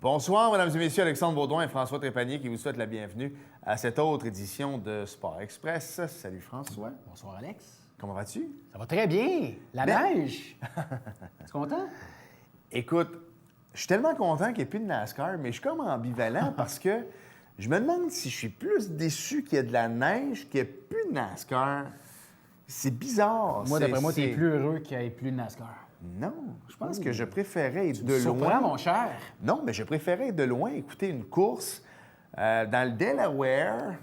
Bonsoir, mesdames et messieurs, Alexandre Baudouin et François Trépanier qui vous souhaitent la bienvenue à cette autre édition de Sport Express. Salut François. Bonsoir Alex. Comment vas-tu? Ça va très bien. La neige. Tu es content? Écoute, je suis tellement content qu'il n'y ait plus de NASCAR, mais je suis comme ambivalent parce que je me demande si je suis plus déçu qu'il y ait de la neige qu'il n'y ait plus de NASCAR. C'est bizarre. Moi, d'après moi, tu es plus heureux qu'il n'y ait plus de NASCAR. Non, je pense que je préférais être Tu de me surprends, loin. mon cher. Non, mais je préférais être de loin écouter une course dans le Delaware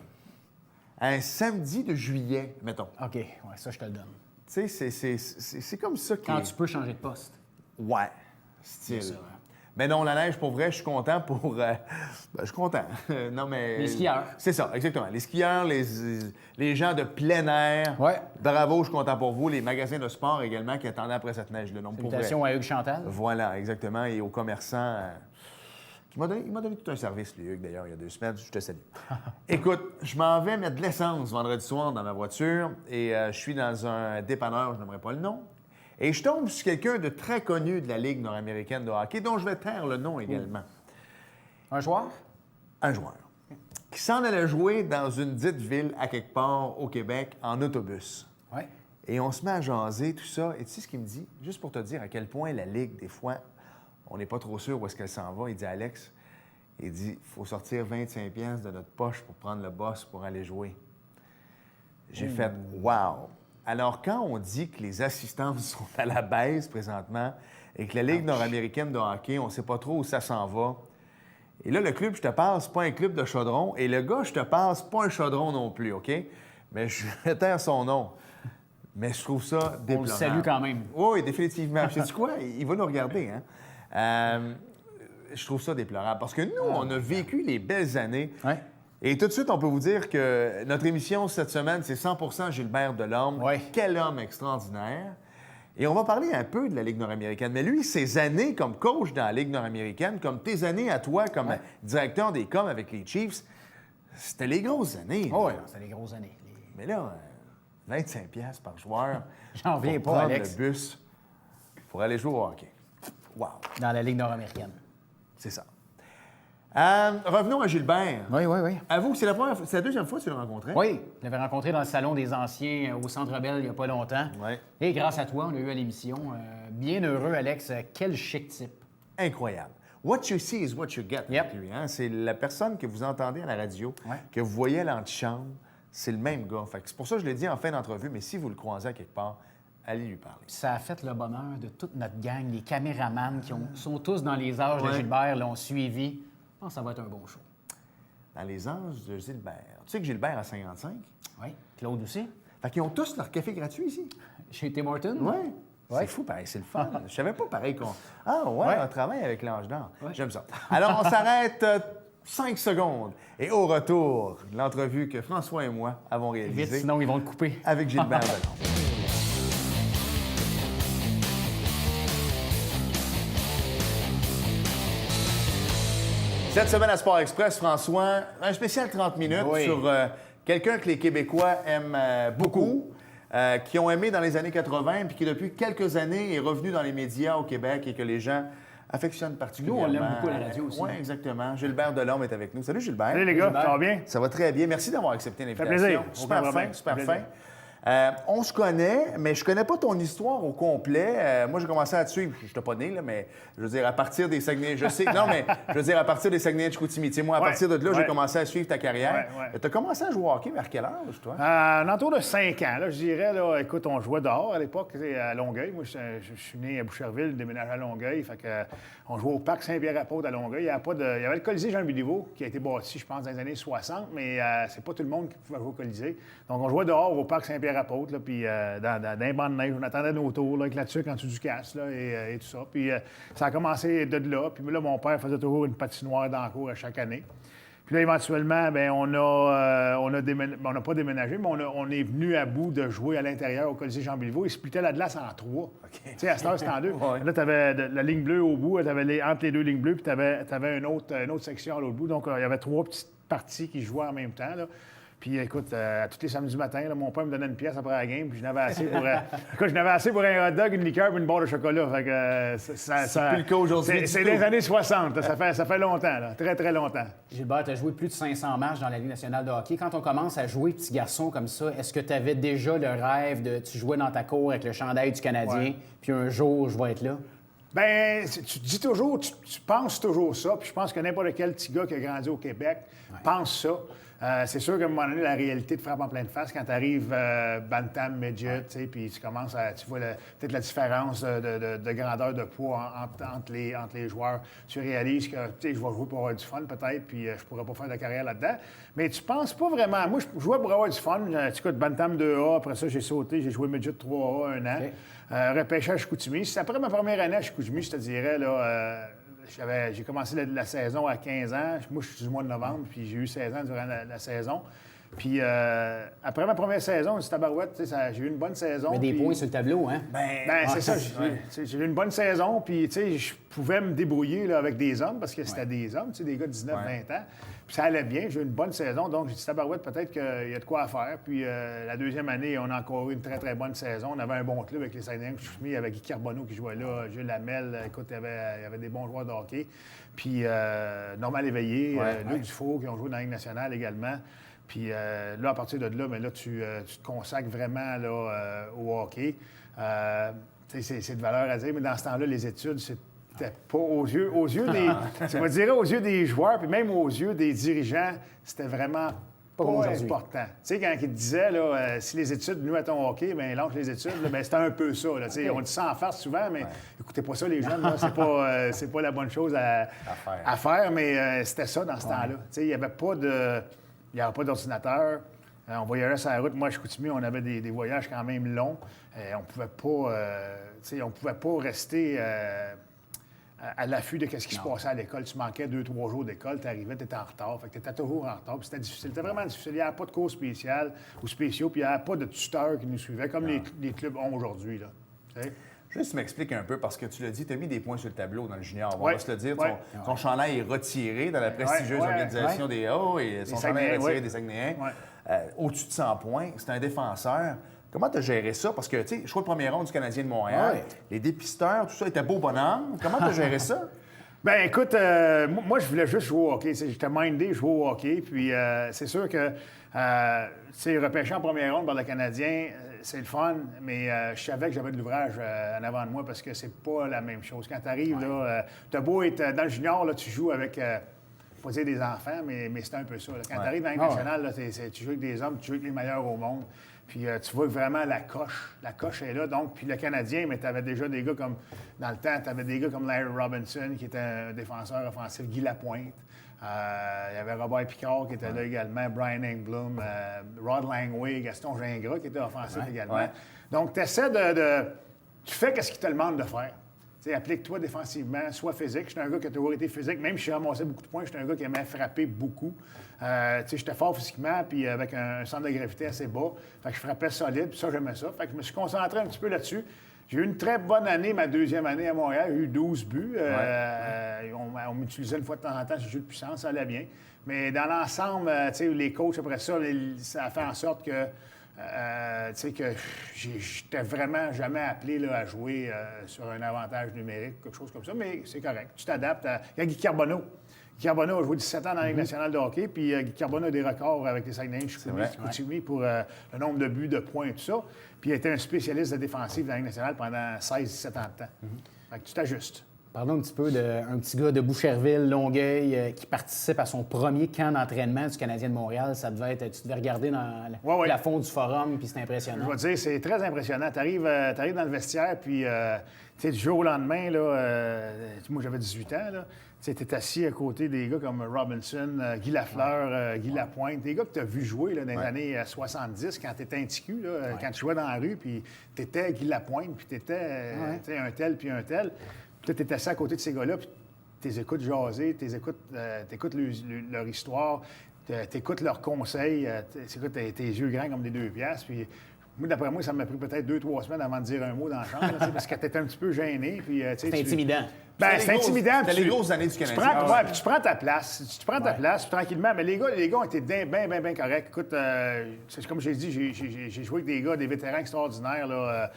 un samedi de juillet, mettons. OK, ouais, ça, je te le donne. Tu sais, c'est comme ça Quand tu peux changer de poste. Ouais, style. C'est ça, hein. Mais non, la neige, pour vrai, je suis content pour... je suis content. Non, mais... Les skieurs. C'est ça, exactement. Les skieurs, les gens de plein air. Ouais. Bravo, je suis content pour vous. Les magasins de sport également qui attendaient après cette neige-là. Non, pour vrai. Salutations à Hugues Chantal. Voilà, exactement. Et aux commerçants... il m'a donné tout un service, lui, Hugues, d'ailleurs, il y a 2 semaines. Je te salue. Écoute, je m'en vais mettre de l'essence vendredi soir dans ma voiture et je suis dans un dépanneur, je n'aimerais pas le nom. Et je tombe sur quelqu'un de très connu de la Ligue nord-américaine de hockey, dont je vais taire le nom également. Un joueur? Un joueur qui s'en allait jouer dans une dite ville à quelque part au Québec en autobus. Oui. Et on se met à jaser, tout ça. Et tu sais ce qu'il me dit? Juste pour te dire à quel point la Ligue, des fois, on n'est pas trop sûr où est-ce qu'elle s'en va. Il dit, Alex, il dit, il faut sortir 25$ de notre poche pour prendre le boss pour aller jouer. J'ai fait, wow! Alors, quand on dit que les assistances sont à la baisse présentement et que la Ligue nord-américaine de hockey, on ne sait pas trop où ça s'en va, et là, le club, je te parle, c'est pas un club de chaudron, et le gars, je te parle, c'est pas un chaudron non plus, OK? Mais je vais taire son nom. Mais je trouve ça déplorable. On le salue quand même. Oui, définitivement. Sais-tu quoi? Il va nous regarder, hein? Je trouve ça déplorable parce que nous, on a vécu les belles années. Ouais. Et tout de suite, on peut vous dire que notre émission cette semaine, c'est 100% Gilbert Delorme. Ouais. Quel homme extraordinaire. Et on va parler un peu de la Ligue nord-américaine. Mais lui, ses années comme coach dans la Ligue nord-américaine, comme tes années à toi comme directeur des coms avec les Chiefs, c'était les grosses années. Oh, oui, c'était les grosses années. Mais là, 25$ par joueur. J'en reviens pour pas, prendre Alex. le bus pour aller jouer au hockey. Wow, Dans la Ligue nord-américaine. c'est ça. Revenons à Gilbert. Oui, oui, oui. Avoue que c'est la deuxième fois que tu l'as rencontré. Oui, je l'avais rencontré dans le Salon des Anciens au Centre Bell il n'y a pas longtemps. Ouais. Et grâce à toi, on l'a eu à l'émission. Bien heureux, Alex. Quel chic type. Incroyable. What you see is what you get. Yep. avec lui, hein? C'est la personne que vous entendez à la radio, Ouais. que vous voyez à l'antichambre, c'est le même gars. Fait que c'est pour ça que je l'ai dit en fin d'entrevue, mais si vous le croisez à quelque part, allez lui parler. Ça a fait le bonheur de toute notre gang, les caméramans qui sont tous dans les âges de Ouais. Gilbert, l'ont suivi. Je pense que ça va être un bon show. Dans les anges de Gilbert. Tu sais que Gilbert a 55? Oui. Claude aussi. Fait qu'ils ont tous leur café gratuit ici. Chez Tim Hortons? Oui. Ouais. C'est fou, pareil, c'est le fun. Je savais pas pareil qu'on... Ah ouais, Ouais. on travaille avec l'ange d'or. Ouais. J'aime ça. Alors, on s'arrête 5 secondes. Et au retour, l'entrevue que François et moi avons Vite, réalisée sinon ils vont le couper. avec Gilbert Delorme. Cette semaine à Sport Express, François, un spécial 30 minutes Oui. sur quelqu'un que les Québécois aiment beaucoup, qui ont aimé dans les années 80, puis qui depuis quelques années est revenu dans les médias au Québec et que les gens affectionnent particulièrement. Nous, on l'aime beaucoup à la radio aussi. Oui, exactement. Gilbert Delorme est avec nous. Salut Gilbert. Salut les gars, Gilbert. ça va bien? Ça va très bien. Merci d'avoir accepté l'invitation. plaisir. Super Aucun fin, problème. super Plaisir. fin. On se connaît, mais je connais pas ton histoire au complet. Moi, j'ai commencé à te suivre. Je n'étais pas né, là, mais je veux dire, à partir des Saguenay... Je sais, non, mais je veux dire, à partir des Saguenay de Chicoutimi. Tu sais, moi, à Ouais, partir de là, j'ai ouais. commencé à suivre ta carrière. Ouais. Tu as commencé à jouer au hockey vers quel âge, toi? En entour de 5 ans, là, je dirais, là, écoute, on jouait dehors à l'époque, c'est à Longueuil. Moi, je suis né à Boucherville, déménagé à Longueuil. Fait que, on jouait au parc Saint-Pierre-Apôtre à Longueuil. Il y avait le Colisée Jean Béliveau qui a été bâti, je pense, dans les années 60, mais c'est pas tout le monde qui pouvait jouer au Colisée. Donc, on jouait dehors au parc Saint-Pierre-Apôtre, là, puis dans un banc de neige. On attendait nos tours, là, avec la tuque en dessous du casque, là, et tout ça. Puis ça a commencé de là. Puis là, mon père faisait toujours une patinoire dans la cour à chaque année. Puis là, éventuellement, bien, on n'a pas déménagé, mais on est venu à bout de jouer à l'intérieur au Colisée Jean Béliveau. Ils splittaient la glace en 3. Tu sais, à cette heure, c'était en 2. Ouais. Là, tu avais la ligne bleue au bout, entre les 2 lignes bleues, puis tu avais une autre section à l'autre bout. Donc, il y avait 3 petites parties qui jouaient en même temps, là. Puis écoute, tous les samedis matins, là, mon père me donnait une pièce après la game, puis je n'avais assez pour, écoute, je n'avais assez pour un hot dog, une liqueur et une barre de chocolat. Fait que, C'est plus le cas aujourd'hui. C'est des années 60, là, ça fait longtemps, là, très, très longtemps. Gilbert, tu as joué plus de 500 matchs dans la Ligue nationale de hockey. Quand on commence à jouer petit garçon comme ça, est-ce que tu avais déjà le rêve de... Tu jouais dans ta cour avec le chandail du Canadien, puis un jour, je vais être là? Bien, tu dis toujours, tu penses toujours ça, puis je pense que n'importe quel petit gars qui a grandi au Québec pense ça. C'est sûr qu'à un moment donné, la réalité te frappe en pleine face quand tu arrives bantam, midget, puis tu commences à... Tu vois peut-être la différence de grandeur de poids entre les joueurs. Tu réalises que, je vais jouer pour avoir du fun peut-être, puis je pourrais pas faire de carrière là-dedans. Mais tu penses pas vraiment... Moi, je jouais pour avoir du fun. Tu écoutes bantam 2A, après ça, j'ai sauté, j'ai joué midget 3A un an. Okay. Repêchage à Chicoutimi. C'est après ma première année à Chicoutimi, je te dirais, là... J'ai commencé la saison à 15 ans. Moi, je suis du mois de novembre, puis j'ai eu 16 ans durant la saison. Puis après ma première saison, c'est tabarouette, j'ai eu une bonne saison. Mais des points sur le tableau, hein? Ben c'est ça. J'ai eu une bonne saison, puis je pouvais me débrouiller là, avec des hommes, parce que c'était des hommes, des gars de 19-20 ans. Puis ça allait bien, j'ai eu une bonne saison, donc j'ai dit tabarouette, peut-être qu'il y a de quoi à faire. Puis la deuxième année, on a encore eu une très, très bonne saison. On avait un bon club avec les Saguenayens. Je suis mis avec Guy Carbonneau qui jouait là, Jules Lamel. Écoute, il y avait des bons joueurs de hockey. Puis Normal Éveillé, Luc Dufault, qui ont joué dans la Ligue nationale également. Puis là, à partir de là, bien, là tu te consacres vraiment là, au hockey. C'est de valeur à dire, mais dans ce temps-là, les études, c'était pas aux yeux des... je me dirais aux yeux des joueurs, puis même aux yeux des dirigeants, c'était vraiment pas important. Tu sais, quand ils te disaient, là, si les études nuisent à ton hockey, bien, lâche les études, là, bien, c'était un peu ça. Là, on dit ça en farce souvent, mais écoutez pas ça, les jeunes, là, c'est pas la bonne chose à faire, mais c'était ça dans ce temps-là. Tu sais, il n'y avait pas d'ordinateur. On voyageait sur la route. Moi, à Chicoutimi, on avait des voyages quand même longs. On pouvait pas rester à l'affût de ce qui se passait à l'école. Tu manquais 2-3 jours d'école, tu arrivais, tu étais en retard. Fait que tu étais toujours en retard. Puis c'était difficile. C'était vraiment difficile. Il n'y avait pas de cours spécial ou spéciaux, puis il n'y avait pas de tuteurs qui nous suivaient, comme les clubs ont aujourd'hui. Là. Juste m'expliquer un peu, parce que tu l'as dit, tu as mis des points sur le tableau dans le junior. On va se le dire, ton chandail est retiré dans la prestigieuse organisation des Hauts et son chandail est retiré des Saguenayens. Au-dessus de 100 points, c'est un défenseur. Comment tu as géré ça? Parce que, tu sais, choix de première ronde du Canadien de Montréal, les dépisteurs, tout ça était beau bonhomme. Comment tu as géré ça? Bien, écoute, moi, je voulais juste jouer au hockey. J'étais mindé, jouer au hockey. Puis, c'est sûr que, tu sais, repêché en première ronde par le Canadien, c'est le fun, mais je savais que j'avais de l'ouvrage en avant de moi parce que c'est pas la même chose. Quand tu arrives, là, t'as beau être dans le junior, là, tu joues avec, pas dire des enfants, mais c'est un peu ça. Là. Quand tu arrives dans la Ligue nationale, là, tu joues avec des hommes, tu joues avec les meilleurs au monde. Puis tu vois vraiment la coche est là. Donc, puis le Canadien, mais tu avais déjà des gars comme, dans le temps, tu avais des gars comme Larry Robinson, qui était un défenseur offensif, Guy Lapointe. Il y avait Robert Picard qui était là également, Brian Engblom, Rod Langway, Gaston Gingras qui était offensif également. Donc, tu essaies tu fais ce qu'ils te demandent de faire. T'sais, applique-toi défensivement, sois physique. J'étais un gars qui a toujours été physique. Même si j'ai ramassé beaucoup de points, j'étais un gars qui aimait frapper beaucoup. J'étais fort physiquement, puis avec un centre de gravité assez bas. Fait que je frappais solide, puis ça, j'aimais ça. Fait que je me suis concentré un petit peu là-dessus. J'ai eu une très bonne année, ma deuxième année à Montréal. J'ai eu 12 buts. On m'utilisait une fois de temps en temps sur le jeu de puissance, ça allait bien. Mais dans l'ensemble, les coachs, après ça, ça a fait en sorte que que j'étais vraiment jamais appelé là, à jouer sur un avantage numérique, quelque chose comme ça, mais c'est correct. Tu t'adaptes à... Il y a Guy Carbonneau. Guy Carbonneau a joué 17 ans dans la Ligue nationale de hockey, puis Guy Carbonneau a des records avec les Saguenayens Chicoutimi pour le nombre de buts, de points et tout ça. Puis il a été un spécialiste de défensive dans la Ligue nationale pendant 16-17 ans de temps. Fait que tu t'ajustes. Parlons un petit peu d'un petit gars de Boucherville, Longueuil, qui participe à son premier camp d'entraînement du Canadien de Montréal. Ça devait être... Tu devais regarder dans le plafond du forum, puis c'est impressionnant. Je vais te dire, c'est très impressionnant. Tu arrives dans le vestiaire, puis du jour au lendemain, là, moi j'avais 18 ans, là. Tu es assis à côté des gars comme Robinson, Guy Lafleur, Guy Lapointe, des gars que tu as vu jouer là, dans les années 70 quand tu étais un petit cul, là, quand tu jouais dans la rue, puis tu étais Guy Lapointe, puis tu étais un tel, puis un tel. Puis tu étais assis à côté de ces gars-là, puis tu les écoutes jaser, tu écoutes leur histoire, tu écoutes leurs conseils, tu écoutes tes yeux grands comme des 2 piastres, puis Moi, d'après moi, ça m'a pris peut-être 2-3 semaines avant de dire un mot dans la chambre, là, parce que t'étais un petit peu gêné. C'est intimidant. Ben, c'est intimidant. C'était les grosses années du Tu Canadien. prends, ouais, puis tu prends ta place. Tu prends ta place, puis tranquillement. Mais les gars ont été bien corrects. Écoute, c'est comme j'ai dit, j'ai joué avec des gars, des vétérans extraordinaires. Là,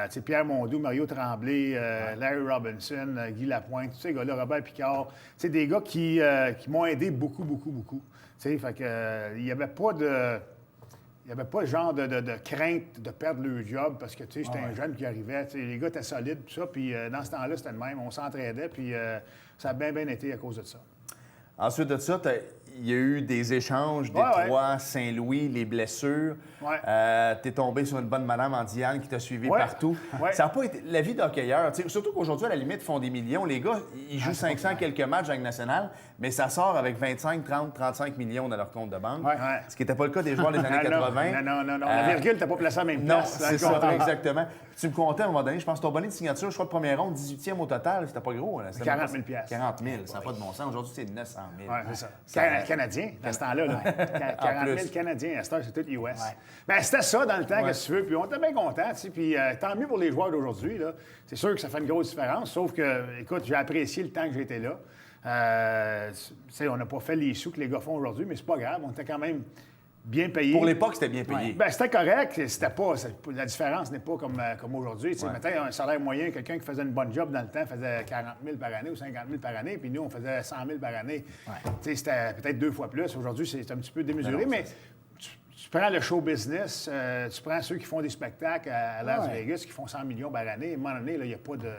tu sais, Pierre Mondoux, Mario Tremblay, Larry Robinson, Guy Lapointe, tous ces gars-là, Robert Picard. C'est des gars qui m'ont aidé beaucoup. Tu sais, fait que il n'y avait pas de... Il n'y avait pas le genre de crainte de perdre le job parce que, tu sais, j'étais un jeune qui arrivait. Les gars étaient solides, tout ça. Puis dans ce temps-là, c'était le même. On s'entraidait, puis ça a bien été à cause de ça. Ensuite de ça, il y a eu des échanges, Détroit, Saint-Louis, les blessures. Ouais. Tu es tombé sur une bonne madame en Diane qui t'a suivi Ouais. partout. Ouais. Ça n'a pas été la vie d'hockeyeur. Surtout qu'aujourd'hui, à la limite, ils font des millions. Les gars, ils jouent 500 quelques matchs avec nationale, mais ça sort avec 25, 30, 35 millions dans leur compte de banque. Ouais. Ce qui n'était pas le cas des joueurs des années 80. Non. La virgule, t'as pas placé à la même Non, place. c'est ça, exactement. Tu me comptais à un moment donné, je pense que ton bonnet de signature, je crois, le premier rond, 18e au total, c'était pas gros. Là. C'était 40 000 40 000, ça n'a pas de bon sens. Aujourd'hui, c'est 900 000. Oui, c'est ça. Canadien, à ce temps-là. 40 000 Canadiens. À ce temps, c'est tout US. Ouais. Bien, c'était ça dans le temps, qu'est-ce que tu veux. Puis on était bien contents. Puis tant mieux pour les joueurs d'aujourd'hui. C'est sûr que ça fait une grosse différence. Sauf que, écoute, j'ai apprécié le temps que j'étais là. On n'a pas fait les sous que les gars font aujourd'hui, mais c'est pas grave. On était quand même bien payé. Pour l'époque, c'était bien payé. Bien, c'était correct. La différence n'est pas comme aujourd'hui. Mettons, un salaire moyen, quelqu'un qui faisait une bonne job dans le temps faisait 40 000 par année ou 50 000 par année, puis nous, on faisait 100 000 par année. C'était peut-être 2 fois plus. Aujourd'hui, c'est un petit peu démesuré, mais tu prends le show business, tu prends ceux qui font des spectacles à Las Vegas, qui font 100 millions par année. À un moment donné, il n'y a pas de...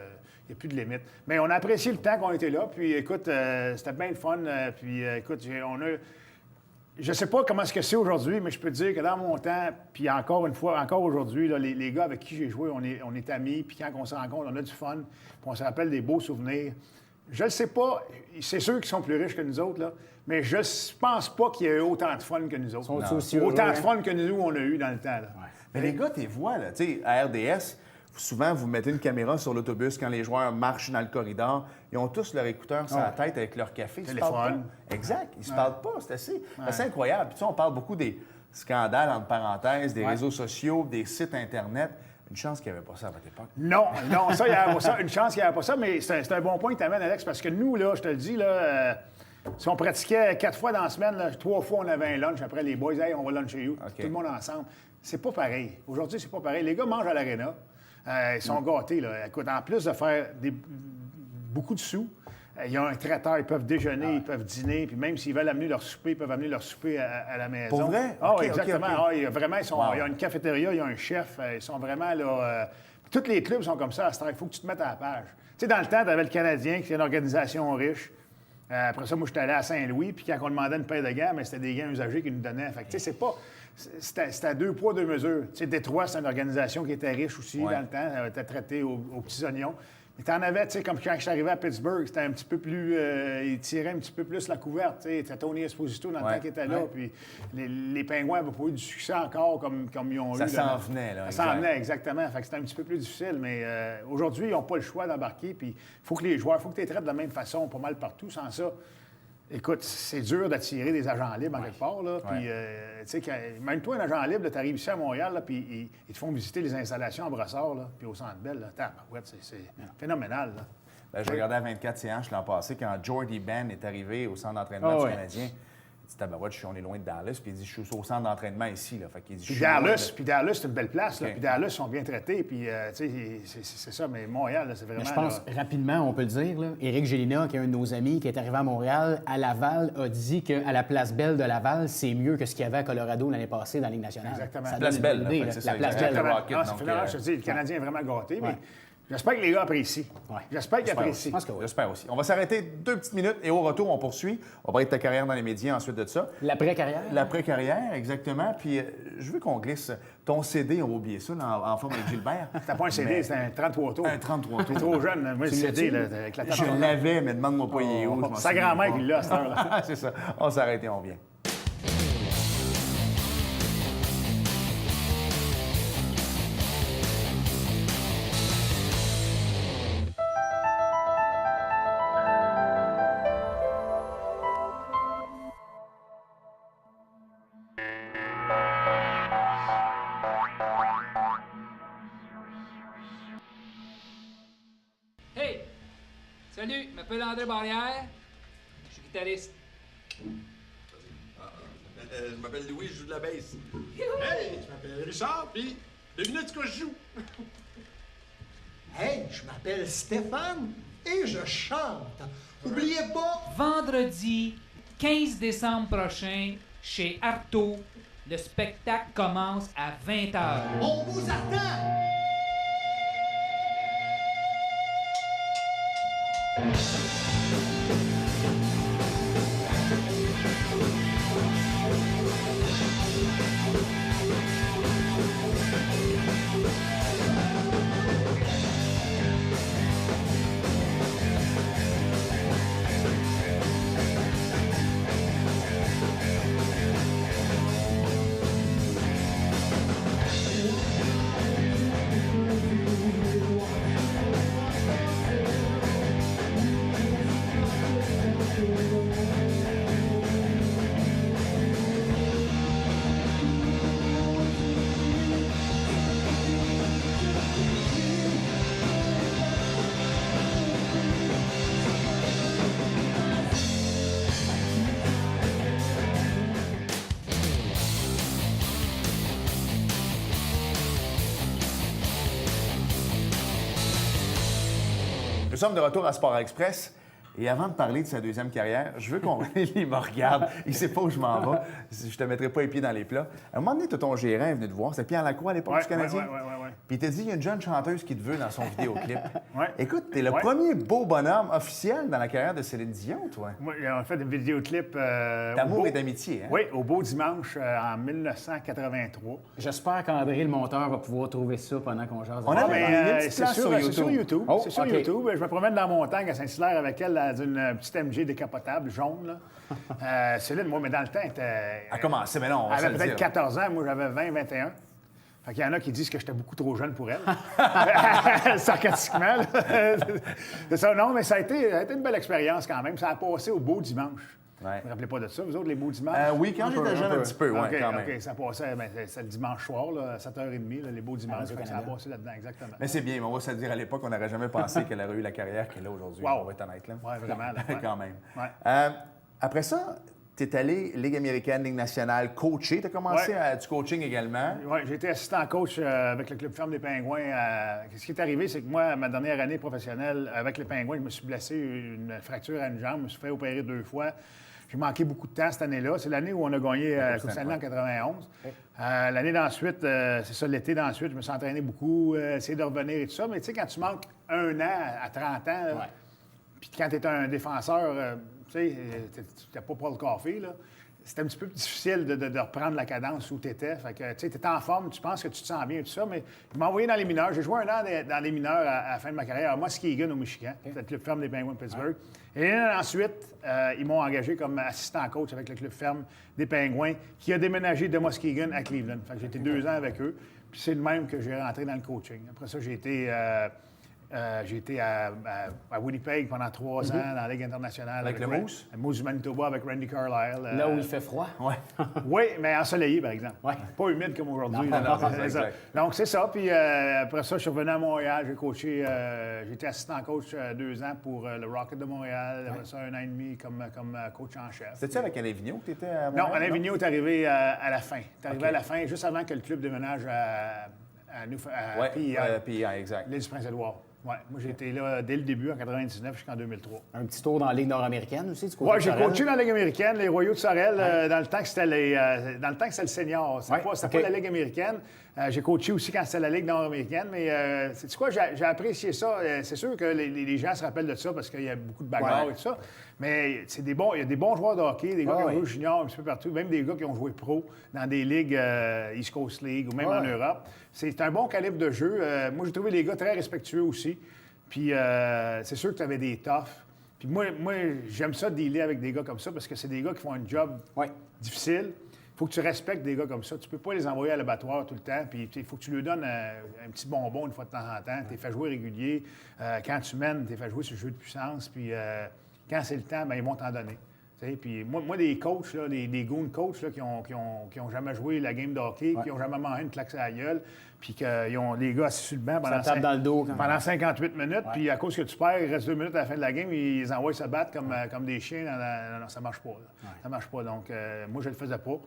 Il n'y a plus de limite. Mais on a apprécié le temps qu'on était là. Puis, écoute, c'était bien le fun. Puis, écoute, je ne sais pas comment c'est aujourd'hui, mais je peux te dire que dans mon temps, puis encore une fois, encore aujourd'hui, les gars avec qui j'ai joué, on est amis. Puis quand on se rencontre, on a du fun. Puis on se rappelle des beaux souvenirs. Je ne sais pas, c'est sûr qu'ils sont plus riches que nous autres, là, mais je ne pense pas qu'il y ait eu autant de fun que nous autres. Autant de fun que nous, on a eu dans le temps. Là. Ouais. Mais les gars, t'es vois, là, tu sais, à RDS, souvent, vous mettez une caméra sur l'autobus quand les joueurs marchent dans le corridor. Ils ont tous leur écouteur sur la tête avec leur café. Ils téléphone. se parlent pas. Exact. Ils se parlent pas. C'est assez incroyable. Puis, tu sais, on parle beaucoup des scandales, entre parenthèses, des réseaux sociaux, des sites Internet. Une chance qu'il n'y avait pas ça à votre époque. Non, ça, il n'y avait pas ça. Une chance qu'il n'y avait pas ça, mais c'est un bon point que tu amènes, Alex, parce que nous, là, je te le dis, là, si on pratiquait 4 fois dans la semaine, là, 3 fois, on avait un lunch après les boys. Hey, on va luncher où? Tout le monde ensemble. C'est pas pareil. Aujourd'hui, c'est pas pareil. Les gars mangent à l'aréna. Ils sont gâtés. Là. Écoute, en plus de faire beaucoup de sous, ils ont un traiteur, ils peuvent déjeuner, ils peuvent dîner, puis même s'ils veulent amener leur souper, ils peuvent amener leur souper à la maison. Pour vrai? Ah, Okay, exactement. okay. Vraiment, il y a une cafétéria, il y a un chef. Ils sont vraiment là. Tous les clubs sont comme ça à ce temps. Il faut que tu te mettes à la page. Tu sais, dans le temps, tu avais le Canadien, qui est une organisation riche. Après ça, moi, j'étais allé à Saint-Louis, puis quand on demandait une paire de gants, mais c'était des gants usagés qu'ils nous donnaient. Fait que, tu sais, c'est pas. C'était à 2 poids, 2 mesures. Tu sais, Détroit, c'est une organisation qui était riche aussi dans le temps. Elle était traitée aux petits oignons. Mais tu en avais, tu sais, comme quand je suis arrivé à Pittsburgh, c'était un petit peu plus. Il tirait un petit peu plus la couverte. Tu sais, c'était Tony Esposito dans le temps qu'il était là. Puis les Pingouins n'avaient pas eu du succès encore comme ils ont eu. Ça s'en venait, là. Ça s'en venait, exactement. Fait que c'était un petit peu plus difficile. Mais aujourd'hui, ils n'ont pas le choix d'embarquer. Puis il faut que les joueurs, il faut que tu les traites de la même façon, pas mal partout. Sans ça, écoute, c'est dur d'attirer des agents libres en quelque part. Là. Puis, tu sais, même toi, un agent libre, tu arrives ici à Montréal, là, puis ils te font visiter les installations en Brossard, là, puis au Centre Bell. C'est phénoménal. Là. Ben, je regardais à 24 CH l'an passé quand Jordy Ben est arrivé au centre d'entraînement du Canadien. Il dit, tabarouette, on est loin de Dallas. Puis il dit, je suis au centre d'entraînement ici. Là. Fait qu'il dit, Puis Dallas, c'est une belle place. Là. Puis Dallas, ils sont bien traités. Puis, tu sais, c'est ça. Mais Montréal, là, c'est vraiment... Mais je pense, rapidement, on peut le dire, là, Éric Gélina, qui est un de nos amis, qui est arrivé à Montréal, à Laval, a dit qu'à la Place Belle de Laval, c'est mieux que ce qu'il y avait à Colorado l'année passée dans la Ligue nationale. Exactement. Ça Place Belle, idée, c'est la Place Belle. C'est phénoménal, je te dis, le Canadien est vraiment gâté. Mais j'espère que les gars apprécient. J'espère qu'ils apprécient. J'espère aussi. On va s'arrêter 2 petites minutes et au retour, on poursuit. On va parler de ta carrière dans les médias ensuite de ça. L'après-carrière? L'après-carrière, exactement. Puis je veux qu'on glisse ton CD, on va oublier ça, en forme avec Gilbert. C'était pas un CD, c'était un 33 tours. Un 33 tours. T'es trop jeune. Moi, le CD, là, avec la Je l'avais, mais demande-moi pas il est où. Sa grand-mère qui l'a à cette heure-là. C'est ça. On s'arrête et on vient. m'appelle André Barrière. Je suis guitariste. Je m'appelle Louis, je joue de la bass. Hey, je m'appelle Richard, puis devinez ce que je joue. Hey, je m'appelle Stéphane et je chante. Oubliez pas, Vendredi 15 décembre prochain, chez Artaud, le spectacle commence à 20h. on vous attend. Nous sommes de retour à Sport Express. Et avant de parler de sa deuxième carrière, je veux qu'on... Il me regarde, il sait pas où je m'en vais. Je te mettrai pas les pieds dans les plats. À un moment donné, ton gérant est venu te voir. C'était Pierre Lacroix à l'époque du Canadien. Oui. Puis il t'a dit, il y a une jeune chanteuse qui te veut dans son vidéoclip. Ouais. Écoute, t'es le Ouais. premier beau bonhomme officiel dans la carrière de Céline Dion, toi. Moi, on a fait un vidéoclip. D'amour au Beau- et d'amitié, hein? Oui, au Beau Dimanche en 1983. J'espère qu'André, le monteur, va pouvoir trouver ça pendant qu'on jase. On avait- Mais, il y a une petite c'est place sur, sur c'est sur YouTube. Oh, C'est sur OK. YouTube. Je me promène dans la montagne à Saint-Hilaire avec elle dans une petite MG décapotable jaune. Là. Céline, moi, mais dans le temps, elle était. A commencé, mais non, on va Elle se avait le peut-être dire. 14 ans, moi j'avais 20, 21. Fait qu'il y en a qui disent que j'étais beaucoup trop jeune pour elle. Sarcastiquement. Là. C'est ça, non, mais ça a été une belle expérience quand même. Ça a passé au Beau Dimanche. Ouais. Vous ne rappelez pas de ça, vous autres, les Beaux Dimanches? Oui, quand j'étais jeune, un petit peu, OK, quand même. OK, ça passait, ben, c'est le dimanche soir, là, à 7h30, là, les Beaux Dimanches. Fait que ça a passé là-dedans, exactement. Mais c'est bien, mais on va se le dire, à l'époque, on n'aurait jamais pensé qu'elle aurait eu la carrière qu'elle a aujourd'hui. Wow. On va être honnête, là. Ouais, vraiment, là, ouais. Quand même. Ouais. Après ça, tu es allé Ligue américaine, Ligue nationale, coaché. Tu as commencé Ouais. du coaching également. Oui, j'ai été assistant coach avec le Club Ferme des Pingouins. Ce qui est arrivé, c'est que moi, ma dernière année professionnelle avec les Pingouins, je me suis blessé une fracture à une jambe. Je me suis fait opérer 2 fois. J'ai manqué beaucoup de temps cette année-là. C'est l'année où on a gagné la Coupe Stanley en 91. L'année d'ensuite, c'est ça, l'été d'ensuite, je me suis entraîné beaucoup, essayé de revenir et tout ça. Mais tu sais, quand tu manques 1 an à 30 ans, là, puis quand tu es un défenseur, tu sais, tu n'as pas Paul Coffey, là. C'était un petit peu difficile de reprendre la cadence où tu étais. Fait que, tu sais, tu étais en forme, tu penses que tu te sens bien et tout ça, mais il m'a envoyé dans les mineurs. J'ai joué 1 an dans les mineurs à la fin de ma carrière à Muskegon, au Michigan. C'était le club ferme des Penguins de Pittsburgh. Et ensuite, ils m'ont engagé comme assistant coach avec le club ferme des Penguins qui a déménagé de Muskegon à Cleveland. Fait que j'ai été 2 ans avec eux. Puis c'est le même que j'ai rentré dans le coaching. Après ça, j'ai été à Winnipeg pendant 3 ans dans la Ligue internationale. Avec le Moose? Le Moose du Manitoba avec Randy Carlyle. Là où il fait froid. Ouais. Oui, mais ensoleillé, par exemple. Ouais. Pas humide comme aujourd'hui. Non, là. non, c'est C'est ça. exact. Donc, c'est ça. Puis après ça, je suis revenu à Montréal. J'ai coaché, j'ai été assistant coach 2 ans pour le Rocket de Montréal. Après ça, 1 an et demi comme coach en chef. C'était-tu avec Alain Vigneault que tu étais à Non, Montréal? Alain Vigneault est arrivé à la fin. Il est arrivé OK. à la fin, juste avant que le club déménage à Oui, PEI, PI, exact. l'île du Prince-Édouard. Ouais, moi, j'ai été là dès le début, en 99 jusqu'en 2003. Un petit tour dans la Ligue nord-américaine aussi, du côté Oui, de j'ai Sorel. coaché dans la Ligue américaine, les Royaux de Sorel, dans le temps que c'était le senior. C'était Ouais, pas OK. la Ligue américaine. J'ai coaché aussi quand c'était la Ligue nord-américaine, mais c'est quoi, j'ai apprécié ça. C'est sûr que les gens se rappellent de ça parce qu'il y a beaucoup de bagarres Ouais. et tout ça. Mais il y a des bons joueurs de hockey, des gars qui ont ouais. joué junior un petit peu partout, même des gars qui ont joué pro dans des ligues East Coast League ou même en Europe. C'est un bon calibre de jeu. Moi, j'ai trouvé les gars très respectueux aussi. Puis c'est sûr que tu avais des toughs. Puis moi j'aime ça de dealer avec des gars comme ça parce que c'est des gars qui font un job difficile. Il faut que tu respectes des gars comme ça. Tu peux pas les envoyer à l'abattoir tout le temps. Puis il faut que tu leur donnes un petit bonbon une fois de temps en temps. Tu les fais jouer régulier. Quand tu mènes, tu les fais jouer sur le jeu de puissance. Puis quand c'est le temps, bien, ils vont t'en donner. Puis moi, des coachs, là, des goon coachs là, qui ont jamais joué la game de hockey, qui n'ont jamais mangé une claque sur la gueule, puis qu'ils ont les gars assis sur le banc dans le dos, pendant 58 minutes, puis à cause que tu perds, il reste 2 minutes à la fin de la game, ils les envoient se battre comme des chiens. Non, ça marche pas. Ça marche pas. Donc, moi, je le faisais pas.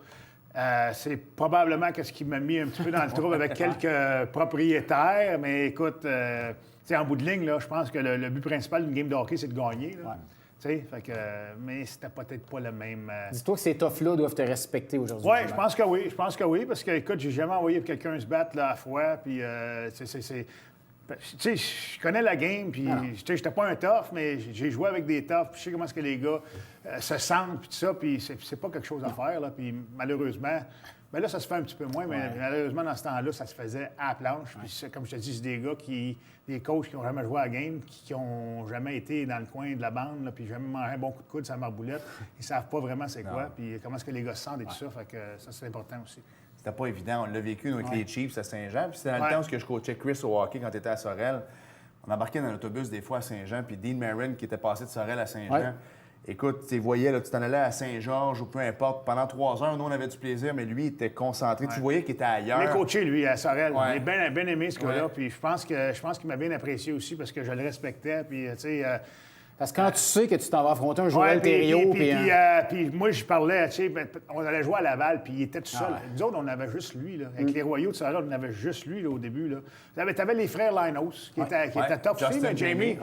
C'est probablement ce qui m'a mis un petit peu dans le trouble avec quelques propriétaires, mais écoute, en bout de ligne, là, je pense que le but principal d'une game de hockey, c'est de gagner. Là. Fait que, mais c'était peut-être pas le même. Dis-toi que ces toughs-là doivent te respecter aujourd'hui. Oui, je pense que oui. Je pense que oui, parce que, écoute, j'ai jamais envoyé quelqu'un se battre là, à la fois. Puis, je connais la game, puis j'étais pas un tough, mais j'ai joué avec des toughs, puis je sais comment est-ce que les gars se sentent, puis tout ça, puis c'est pas quelque chose à faire, là. Puis malheureusement, ben là, ça se fait un petit peu moins, mais malheureusement, dans ce temps-là, ça se faisait à la planche. Puis comme je te dis, c'est des gars des coachs qui n'ont jamais joué à la game, qui n'ont jamais été dans le coin de la bande, là, puis jamais mangé un bon coup de coude sur la marboulette. Ils savent pas vraiment c'est quoi, puis comment est-ce que les gars se sentent et tout ça. Fait que ça, c'est important aussi. C'était pas évident. On l'a vécu nous, avec les Chiefs à Saint-Jean. Puis c'était dans le temps où je coachais Chris au hockey quand tu étais à Sorel. On embarquait dans l'autobus des fois à Saint-Jean, puis Dean Marin, qui était passé de Sorel à Saint-Jean. Écoute, tu voyais, là, tu t'en allais à Saint-Georges ou peu importe. Pendant 3 heures, nous, on avait du plaisir, mais lui, il était concentré. Tu voyais qu'il était ailleurs. Il est coaché, lui, à Sorel. Il est bien aimé, ce gars-là. Puis je pense qu'il m'a bien apprécié aussi parce que je le respectais. Puis, tu sais... Parce que quand tu sais que tu t'en vas affronter un Joël Thériault... Puis moi, je parlais, tu sais, on allait jouer à Laval, puis il était tout seul. Nous autres, on avait juste lui, là. Avec les Royaux de Sorel, on avait juste lui, là, au début, là. T'avais les frères Linos, qui étaient top aussi, mais Jamie,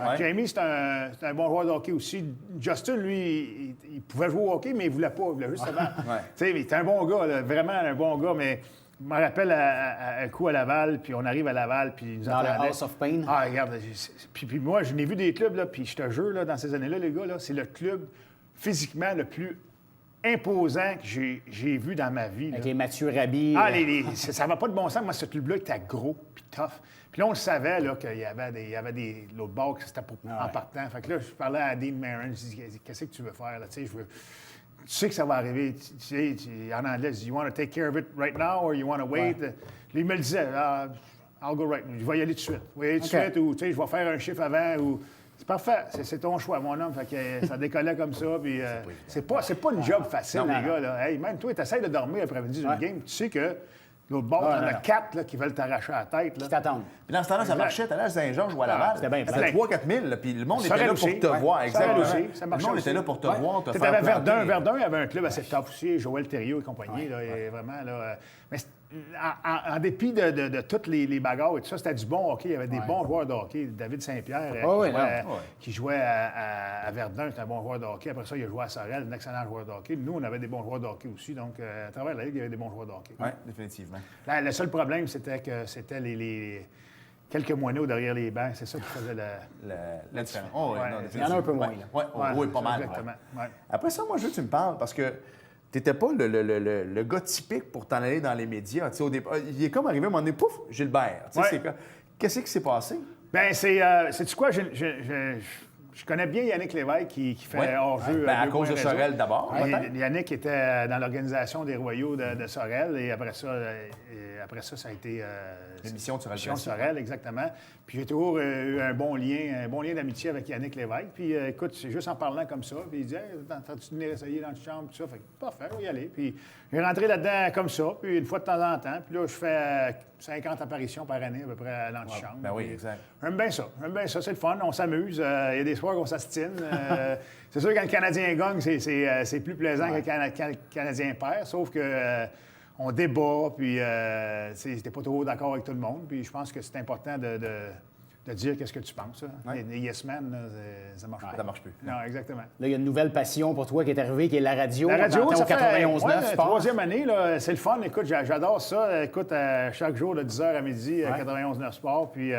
c'est un bon joueur de hockey aussi. Justin, lui, il pouvait jouer au hockey, mais il voulait pas. Il voulait juste avant. Tu sais, il était un bon gars, là, vraiment un bon gars, mais... Je me rappelle un coup à Laval, puis on arrive à Laval, puis nous dans le House of Pain. Ah, regarde, puis moi, je n'ai vu des clubs, là, puis je te jure, là, dans ces années-là, les gars, là, c'est le club physiquement le plus imposant que j'ai vu dans ma vie. Là. Avec les Mathieu Rabi. Ah, ça va pas de bon sens. Moi, ce club-là était gros, puis tough. Puis là, on le savait, là, qu'il y avait des l'autre bord, que c'était en partant. Fait que là, je parlais à Dean Marin, je dis, qu'est-ce que tu veux faire, là, tu sais, tu sais que ça va arriver. Tu sais, en anglais, « You want to take care of it right now or you want to wait? » Il me le disait, « I'll go right now. Je vais y aller tout de suite. Je vais y aller tout de suite ou, tu sais, je vais faire un chiffre avant ou... » C'est parfait. C'est ton choix, mon homme. Fait que ça décollait comme ça. Puis c'est pas une job facile, les gars. Là. Hey, même toi, tu essaies de dormir après-midi d'une game. Tu sais que l'autre bord, t'en as 4 là, qui veulent t'arracher la tête. Là. Qui t'attendent. Puis dans ce temps-là, ça marchait. T'allais à Saint-Georges ou à Laval. C'était bien. C'était 3 4 000. Puis le monde était là pour te voir. Exactement. Le monde était là pour te voir, te faire planter. Verdun. Verdun, il y avait un club assez top aussi. Joël Thériault et compagnie. Là, et vraiment, là... Mais en dépit de toutes les bagarres et tout ça, c'était du bon hockey. Il y avait des bons joueurs de hockey. David Saint-Pierre, qui jouait à Verdun, c'était un bon joueur de hockey. Après ça, il a joué à Sorel, un excellent joueur de hockey. Nous, on avait des bons joueurs de hockey aussi. Donc, à travers la Ligue, il y avait des bons joueurs de hockey. Oui, définitivement. Le seul problème, c'était que c'était les quelques moineaux derrière les bancs. C'est ça qui faisait la différence. Il y en a un peu moins. Oui, pas mal. Exactement. Ouais. Après ça, moi, je veux que tu me parles parce que tu n'étais pas le gars typique pour t'en aller dans les médias. Au départ, il est comme arrivé à un moment donné, pouf, Gilbert. Qu'est-ce qui s'est passé? Bien, c'est-tu quoi? Je connais bien Yannick Lévesque qui fait hors-jeu. À cause de Sorel d'abord. Yannick était dans l'organisation des Royaux de Sorel et après ça, ça a été l'émission de Sorel, exactement. Puis j'ai toujours eu un bon lien d'amitié avec Yannick Lévesque. Puis écoute, c'est juste en parlant comme ça. Puis il dit, t'as-tu venir essayer dans la chambre, tout ça? Fait que, parfait, on va y aller. Puis j'ai rentré là-dedans comme ça, puis une fois de temps en temps. Puis là, je fais 50 apparitions par année à peu près à l'antichambre. Ben oui, exact. J'aime bien ça, c'est le fun, on s'amuse. Il y a des soirs qu'on s'astine. C'est sûr que quand le Canadien gagne, c'est plus plaisant que quand le Canadien perd, sauf que on débat, puis t'es pas trop d'accord avec tout le monde. Puis je pense que c'est important de dire qu'est-ce que tu penses. Les yes men, là, ça marche pas. Ça marche plus. Non, exactement. Là, il y a une nouvelle passion pour toi qui est arrivée, qui est la radio. La radio, ça fait 91.9. Troisième année, là, c'est le fun. Écoute, j'adore ça. Écoute, chaque jour de 10h à midi, 91.9 Sport. Puis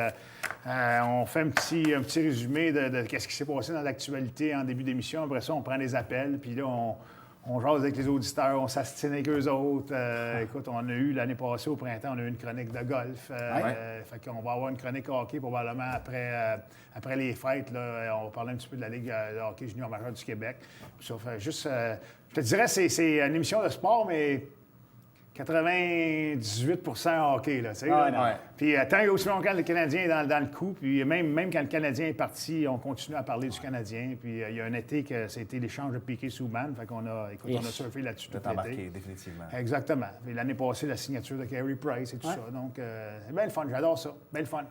on fait un petit résumé de qu'est-ce qui s'est passé dans l'actualité en début d'émission. Après ça, on prend des appels. Puis là, on jase avec les auditeurs, on s'astine avec eux autres. Écoute, on a eu, l'année passée, au printemps, on a eu une chronique de golf. Fait qu'on va avoir une chronique hockey probablement après les fêtes. Là, on va parler un petit peu de la Ligue de hockey junior majeur du Québec. Ça fait juste... je te dirais, c'est une émission de sport, mais 98 hockey, là, tu sais. Ah, là. non. Ouais. Puis tant qu'il y a aussi longtemps que le Canadien est dans le coup, puis même quand le Canadien est parti, on continue à parler du Canadien. Puis il y a un été que c'était l'échange de Piquet-Souban, fait qu'on a, écoute, on a surfé là-dessus tout Vous êtes embarqué, l'été. définitivement. Exactement. Puis l'année passée, la signature de Carey Price et tout ça. Donc, c'est bien le fun, j'adore ça. Bien le fun.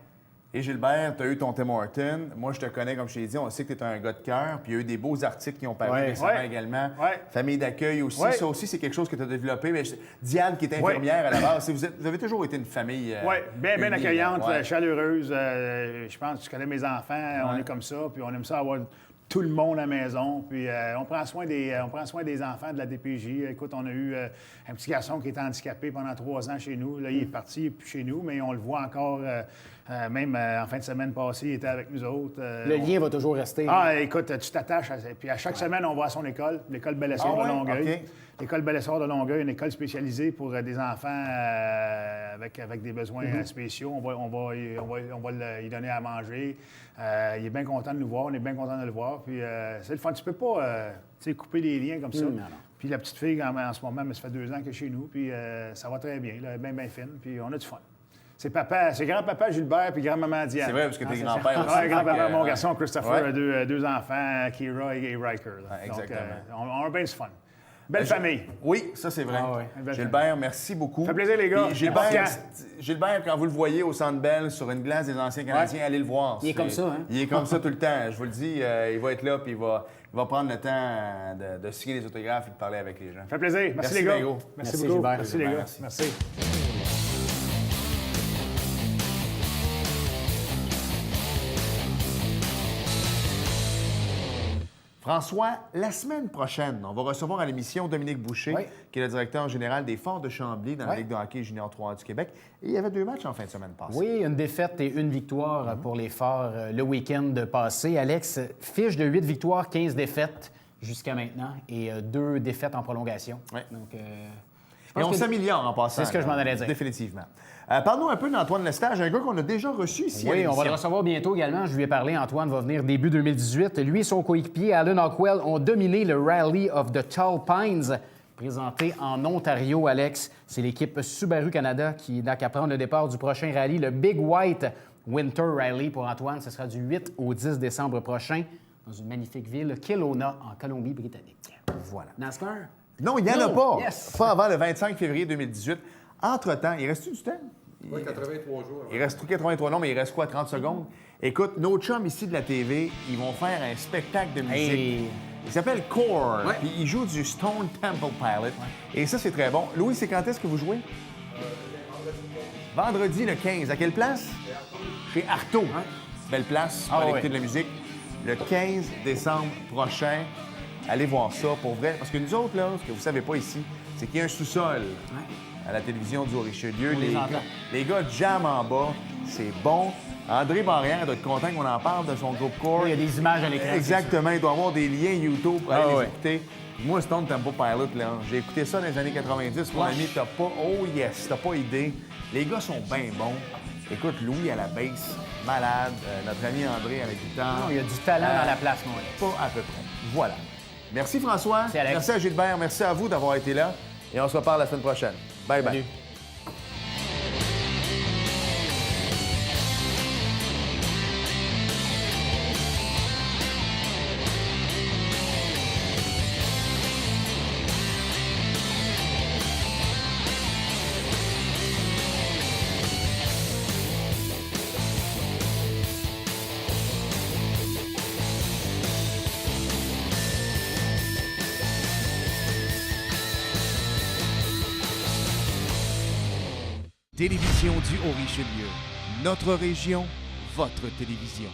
Et Gilbert, tu as eu ton Tim Horton. Moi, je te connais, comme je t'ai dit, on sait que tu es un gars de cœur. Puis il y a eu des beaux articles qui ont paru Ouais. récemment Ouais. également. Ouais. Famille d'accueil aussi. Ouais. Ça aussi, c'est quelque chose que tu as développé. Mais Diane, qui est infirmière à la base, vous avez toujours été une famille. Oui, bien unie, accueillante, ouais. chaleureuse. Je pense que tu connais mes enfants, on est comme ça, puis on aime ça avoir tout le monde à la maison. Puis on prend soin des enfants de la DPJ. Écoute, on a eu un petit garçon qui était handicapé pendant 3 ans chez nous. Là, il est parti, il n'est plus chez nous, mais on le voit encore, même en fin de semaine passée, il était avec nous autres. Le lien va toujours rester. Ah, écoute, tu t'attaches. Puis à chaque semaine, on va à son école, l'école Bel-Essor Ah de ouais? Longueuil. OK. L'école Bel-Essor de Longueuil, une école spécialisée pour des enfants avec des besoins spéciaux. On va lui donner à manger. Il est bien content de nous voir, on est bien content de le voir. Puis c'est le fun. Tu peux pas couper les liens comme ça. Non, non. Puis la petite fille, en ce moment, ça fait 2 ans qu'elle est chez nous. Puis ça va très bien. Là, elle est bien fine. Puis on a du fun. C'est grand-papa Gilbert puis grand-maman Diane. C'est vrai, parce que t'es grand-père aussi. Oui, grand-papa, Fait que, mon garçon Christopher ouais. a 2 enfants, Kira et Riker. Là. Ouais, exactement. Donc, on a bien du fun. Belle famille. Oui, ça, c'est vrai. Ah ouais. Belle Gilbert, merci beaucoup. Ça fait plaisir, les gars. Puis Gilbert, Merci. Gilbert, quand vous le voyez au Centre Bell sur une glace des anciens Canadiens, allez le voir. Il est comme ça, hein? Il est comme ça tout le temps. Je vous le dis, il va être là, puis il va prendre le temps de signer les autographes et de parler avec les gens. Ça fait plaisir. Merci, Merci, les gars. Mago. Merci Merci, beaucoup. Gilbert. Merci, les gars. Merci. Merci. François, la semaine prochaine, on va recevoir à l'émission Dominique Boucher, Oui. qui est le directeur général des Forts de Chambly dans la Oui. Ligue de hockey junior 3 du Québec. Et il y avait 2 matchs en fin de semaine passée. Oui, une défaite et une victoire pour les Forts le week-end passé. Alex, fiche de 8 victoires, 15 défaites jusqu'à maintenant et 2 défaites en prolongation. Oui. Donc, je Et pense on que- s'améliore en passant. C'est ce que je m'en là. allais dire. Définitivement. Parle-nous un peu d'Antoine Lestage, un gars qu'on a déjà reçu ici à Oui, on l'émission. va le recevoir bientôt également. Je lui ai parlé, Antoine va venir début 2018. Lui et son coéquipier, Alan Hockwell, ont dominé le Rally of the Tall Pines, présenté en Ontario, Alex. C'est l'équipe Subaru Canada qui n'a qu'à prendre le départ du prochain rallye, le Big White Winter Rally pour Antoine. Ce sera du 8 au 10 décembre prochain dans une magnifique ville, Kelowna, en Colombie-Britannique. Voilà. NASCAR? Non, il n'y en a Non. pas. Yes. Pas avant le 25 février 2018. Entre-temps, il reste-tu du temps? Oui, 83 jours. Il reste 83, non, mais il reste quoi, 30 secondes? Écoute, nos chums ici de la TV, ils vont faire un spectacle de musique. Hey. Il s'appelle Core, Ouais. puis ils jouent du Stone Temple Pilot. Et ça, c'est très bon. Louis, c'est quand est-ce que vous jouez? Vendredi le 15. À quelle place? Chez Artaud. Belle place pour Ah aller ouais. écouter de la musique. Le 15 décembre prochain, allez voir ça pour vrai. Parce que nous autres, là, ce que vous savez pas ici, c'est qu'il y a un sous-sol à la télévision du Haut-Richelieu. On les entend. Les gars jamment en bas. C'est bon. André Barrière doit être content qu'on en parle de son groupe Core. Il y a des images à l'écran. Exactement. Il doit avoir des liens YouTube pour aller Ah les ouais. écouter. Moi, Stone Temple Pilot, là, j'ai écouté ça dans les années 90. Mon ami, t'as pas... Oh yes, t'as pas idée. Les gars sont bien bons. Écoute, Louis à la basse, malade. Notre ami André à la guitare. Non, il y a du talent dans la place, mon Alex. Pas à peu près. Voilà. Merci François. Merci, Alex. Merci à Gilbert. Merci à vous d'avoir été là. Et on se reparle la semaine prochaine. Bye bye. Salut. Télévision du Haut-Richelieu. Notre région, votre télévision.